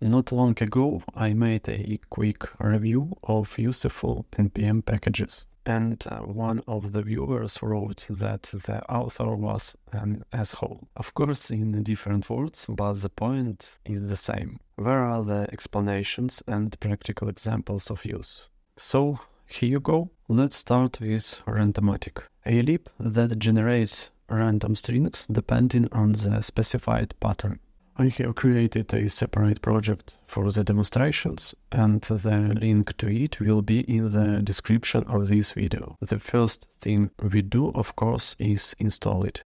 Not long ago, I made a quick review of useful NPM packages, and one of the viewers wrote that the author was an asshole. Of course, in different words, but the point is the same. Where are the explanations and practical examples of use? So, here you go. Let's start with randomatic, a lib that generates random strings depending on the specified pattern. I have created a separate project for the demonstrations, and the link to it will be in the description of this video. The first thing we do, of course, is install it.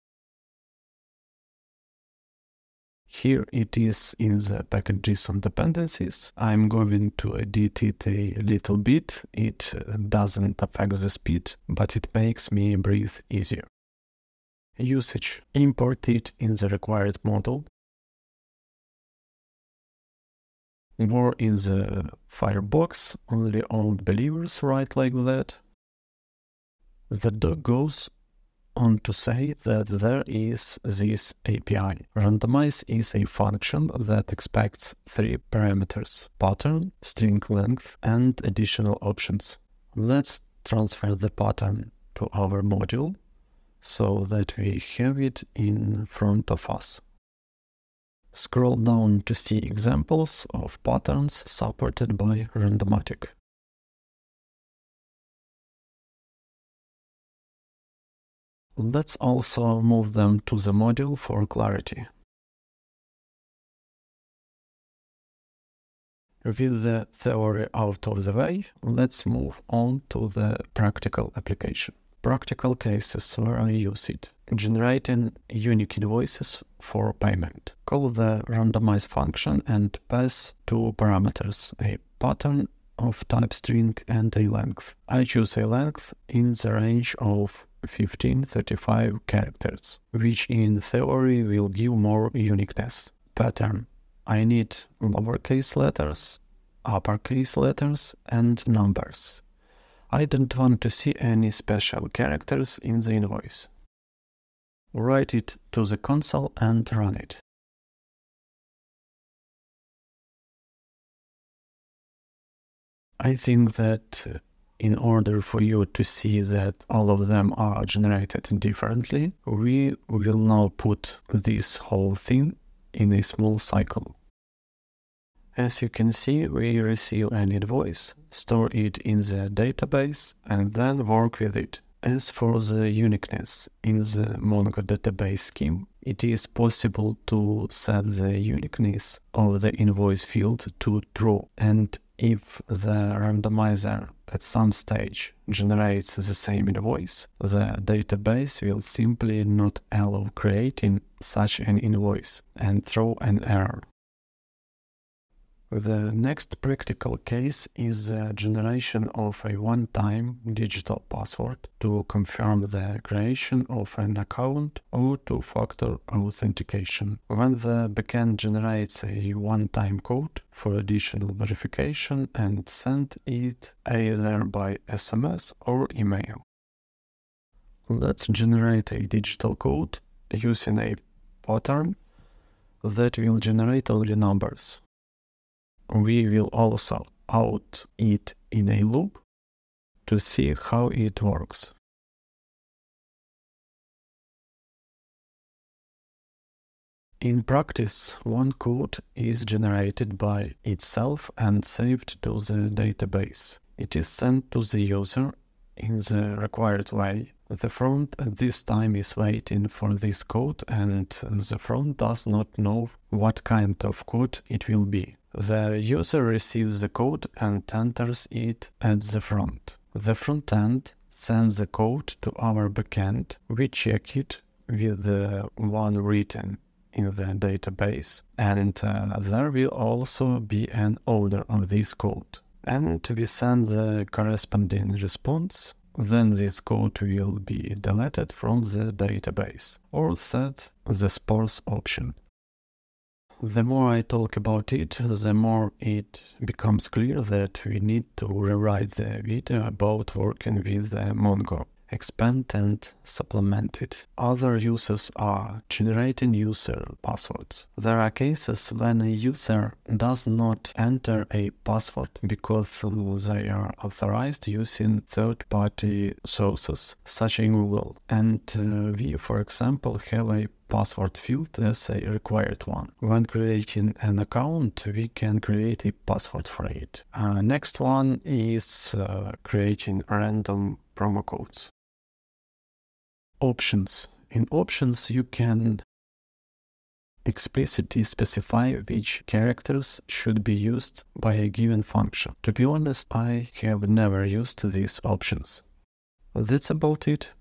Here it is in the package.json dependencies. I'm going to edit it a little bit. It doesn't affect the speed, but it makes me breathe easier. Usage. Import it in the required model. Or in the Firebox, only old believers write like that. The doc goes on to say that there is this API. Randomize is a function that expects 3 parameters: pattern, string length, and additional options. Let's transfer the pattern to our module so that we have it in front of us. Scroll down to see examples of patterns supported by randomatic. Let's also move them to the module for clarity. With the theory out of the way, let's move on to the practical application. Practical cases where I use it. Generating unique invoices for payment. Call the randomize function and pass 2 parameters, a pattern of type string and a length. I choose a length in the range of 15-35 characters, which in theory will give more uniqueness. Pattern. I need lowercase letters, uppercase letters, and numbers. I don't want to see any special characters in the invoice. Write it to the console and run it. I think that in order for you to see that all of them are generated differently, we will now put this whole thing in a small cycle. As you can see, we receive an invoice, store it in the database, and then work with it. As for the uniqueness in the Mongo database scheme, it is possible to set the uniqueness of the invoice field to true, and if the randomizer at some stage generates the same invoice, the database will simply not allow creating such an invoice and throw an error. The next practical case is the generation of a one-time digital password to confirm the creation of an account or two-factor authentication. When the backend generates a one-time code for additional verification and sends it either by SMS or email. Let's generate a digital code using a pattern that will generate only numbers. We will also out it in a loop to see how it works. In practice, one code is generated by itself and saved to the database. It is sent to the user in the required way. The front at this time is waiting for this code, and the front does not know what kind of code it will be. The user receives the code and enters it at the front. The front end sends the code to our backend. We check it with the one written in the database, and there will also be an order of this code. And we send the corresponding response. Then this code will be deleted from the database or set the sparse option. The more I talk about it, the more it becomes clear that we need to rewrite the video about working with Mongo. expand and supplement it. Other uses are generating user passwords. There are cases when a user does not enter a password because they are authorized using third-party sources, such as Google, and we, for example, have a password field as a required one. When creating an account, we can create a password for it. Next one is creating random promo codes. Options. In options, you can explicitly specify which characters should be used by a given function. To be honest, I have never used these options. That's about it.